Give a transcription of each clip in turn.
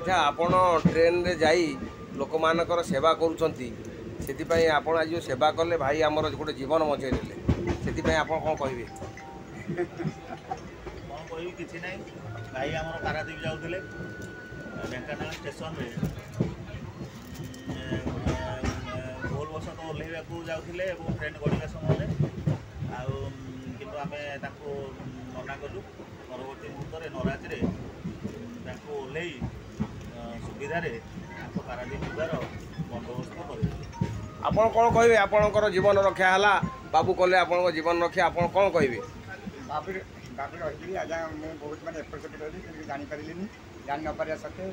अच्छा आपण ट्रेन रे जाई लोक मानकर सेवा करूछंती सेति आपण आज जो सेवा कले भाई आमर गोटे जीवन बचाई देले से आप कौन कहे कौन कह कि ना भाई आम पारादीप जाऊे ढेंकानाल स्टेशन रे भूल बस तो ओह्लैवा जाऊे ट्रेन गड़ा समय आम मना कलु परवर्ती मुहूर्त नराज ओह्लै सुविधा पारादीप जबार बंदोबस्त कर आपण कौन कहे आपणकर जीवन रक्षा है बाबू कले आप जीवन रक्षा आप कौन कहे बाबू रही आज मुझे बहुत मैंने एपट सेपट रही जापारे जान न पार सत्ते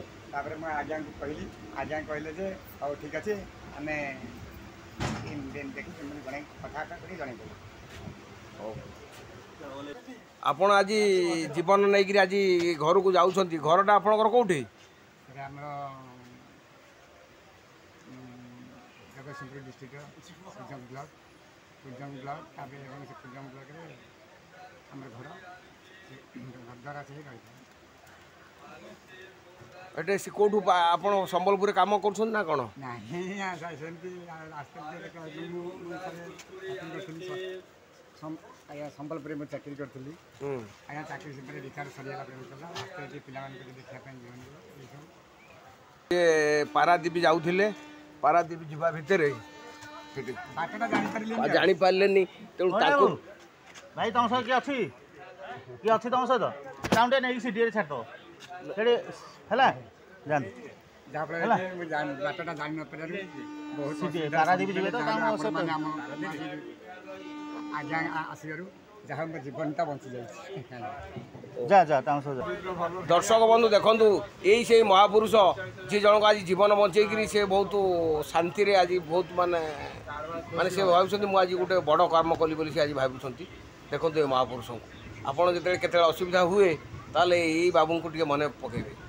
मुझे आज्ञा को कहली आज्ञा कहले जे हाँ ठीक अच्छे आम देखी जन कथा जन आपण आज जीवन नहीं आज घर को जाऊँ घरटा आपंकर कौटी जगतसिंहपुर डिस्ट्रिक्ट कुजम ब्लॉक कुजम ब्लॉक आम घर घरद्वारा से एटे से कौटू आप संबलपुर काम कर ना कौन आया संबलपुर में चाकरी करी आया चाकरी से रिटायर सरिया आस्ते पिला देखा पारादीप जाऊे पारादीप जावा भितर जानी पारे तेणु भाई तुम सहित किए अच्छी तुम सहित टाउन नहीं सीडी छाड़ दो जान जहाँफल बाटा जान बहुत पारादीप आज्ञा आसबार जहाँ मो जीवनटा बची जाए जा जा दर्शक बंधु देखु यही से महापुरुष जी जनक आज जीवन बचेकरी से बहुत शांति आज बहुत माने माने से भावुं मुझे आज गोटे बड़ कर्म कली बोली से आज भावुं देखो ये महापुरुष को आपड़ जो के असुविधा हुए ताले यही बाबू को मन पकेबे।